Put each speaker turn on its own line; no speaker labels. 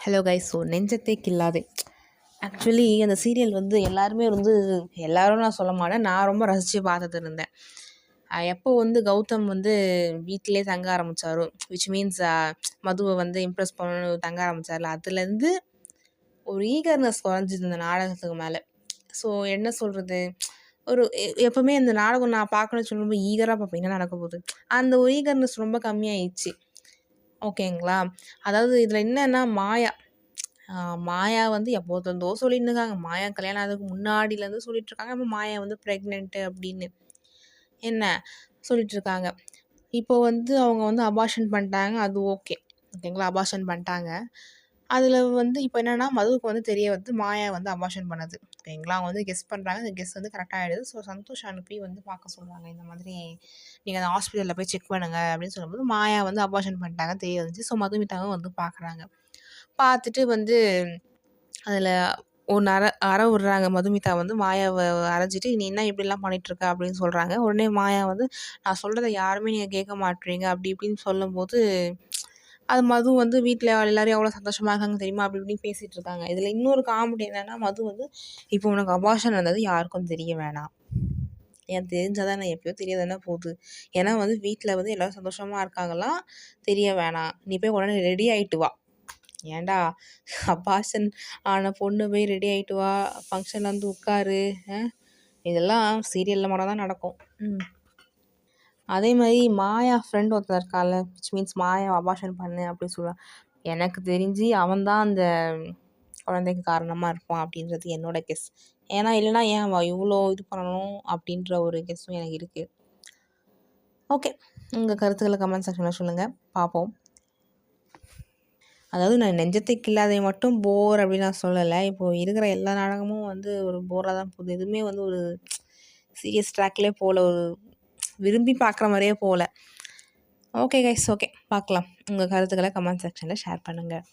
Hello guys. So நெஞ்சத்தை கில்லாதே. Actually அந்த serial வந்து எல்லாருமே வந்து எல்லோரும் நான் சொல்ல மாட்டேன், நான் ரொம்ப ரசித்து பார்த்துட்டு இருந்தேன். எப்போ வந்து கௌதம் வந்து வீட்டிலே தங்க ஆரம்பித்தாரோ, விச் மீன்ஸ் மதுவை வந்து இம்ப்ரெஸ் பண்ணணும் தங்க ஆரம்பித்தார்ல, அதுலேருந்து ஒரு ஈகர்னஸ் குறைஞ்சிது இந்த நாடகத்துக்கு மேலே. ஸோ என்ன சொல்கிறது, ஒரு எப்போவுமே இந்த நாடகம் நான் பார்க்கணும்னு சொல்லி ரொம்ப ஈகராக பார்ப்பேன், என்ன நடக்க போகுது. அந்த ஒரு ஈகர்னஸ் ரொம்ப கம்மியாயிடுச்சு. ஓகேங்களா. அதாவது இதில் என்னென்னா மாயா வந்து எப்போதுலேருந்தோ சொல்லிட்டு இருக்காங்க. மாயா கல்யாணம் ஆகிறதுக்கு முன்னாடிலேருந்து சொல்லிட்டுருக்காங்க. அப்போ மாயா வந்து ப்ரெக்னென்ட்டு அப்படின்னு என்ன சொல்லிட்டுருக்காங்க. இப்போ வந்து அவங்க வந்து அபார்ஷன் பண்ணிட்டாங்க, அது ஓகேங்களா. அபார்ஷன் பண்ணிட்டாங்க. அதில் வந்து இப்போ என்னென்னா மதுவுக்கு வந்து தெரிய வந்து மாயா வந்து அபார்ஷன் பண்ணது. ஓகேங்களா. அவங்க வந்து கெஸ் பண்ணுறாங்க, அந்த கெஸ் வந்து கரெக்டாக ஆகிடுது. ஸோ சந்தோஷ் அனுப்பி வந்து பார்க்க சொல்கிறாங்க. இந்த மாதிரி நீங்கள் அந்த ஹாஸ்பிட்டலில் போய் செக் பண்ணுங்க அப்படின்னு சொல்லும்போது மாயா வந்து அபார்ஷன் பண்ணிட்டாங்க தெரிய வந்துச்சு. ஸோ மதுமிதாவும் வந்து பார்க்குறாங்க. பார்த்துட்டு வந்து அதில் ஒன்று அற விடுறாங்க. மதுமிதா வந்து மாயாவை அரைஞ்சிட்டு, நீ என்ன இப்படிலாம் பண்ணிகிட்ருக்க அப்படின்னு சொல்கிறாங்க. உடனே மாயா வந்து நான் சொல்கிறத யாருமே நீங்கள் கேட்க மாட்டீங்க அப்படி இப்படின்னு சொல்லும்போது, அது மது வந்து வீட்டில் எல்லோரும் எவ்வளோ சந்தோஷமாக இருக்காங்க தெரியுமா அப்படி இப்படின்னு பேசிகிட்டு இருக்காங்க. இதில் இன்னொரு காமெடி என்னென்னா, மது வந்து இப்போ உனக்கு அபார்ஷன் வந்தது யாருக்கும் தெரிய வேணாம், ஏன் தெரிஞ்சால் தான் நான் எப்போயோ தெரியாது என்ன போகுது, ஏன்னா வந்து வீட்டில் வந்து எல்லோரும் சந்தோஷமாக இருக்காங்களாம், தெரிய வேணாம், நீ போய் உடனே ரெடி ஆகிட்டு வா. ஏன்டா அபார்ஷன் ஆன பொண்ணு போய் ரெடி ஆகிட்டு வா, ஃபங்க்ஷனில் வந்து உட்காரு, இதெல்லாம் சீரியலில் மட்டும் தான் நடக்கும். அதே மாதிரி மாயா ஃப்ரெண்ட் ஒருத்தர் இருக்கால, விச் மீன்ஸ் மாயா அபார்ஷன் பண்ணு அப்படின்னு சொல்லுவாள். எனக்கு தெரிஞ்சு அவன்தான் அந்த குழந்தைக்கு காரணமாக இருப்பான் அப்படின்றது என்னோட கெஸ். ஏன்னா இல்லைனா ஏன் அவள் இவ்வளோ இது பண்ணணும் அப்படின்ற ஒரு கெஸ்ஸும் எனக்கு இருக்குது. ஓகே, உங்கள் கருத்துக்களை கமெண்ட் செக்ஷனில் சொல்லுங்கள், பார்ப்போம். அதாவது நான் நெஞ்சத்தை கில்லாதை மட்டும் போர் அப்படின்னு நான் சொல்லலை. இப்போது இருக்கிற எல்லா நாடகமும் வந்து ஒரு போராக தான் போகுது. எதுவுமே வந்து ஒரு சீரியஸ் ட்ராக்லேயே போகல, ஒரு விரும்பி பார்க்குற மாதிரியே போகல. ஓகே கைஸ், ஓகே பார்க்கலாம். உங்கள் கருத்துக்களை கமெண்ட் செக்ஷனில் ஷேர் பண்ணுங்கள்.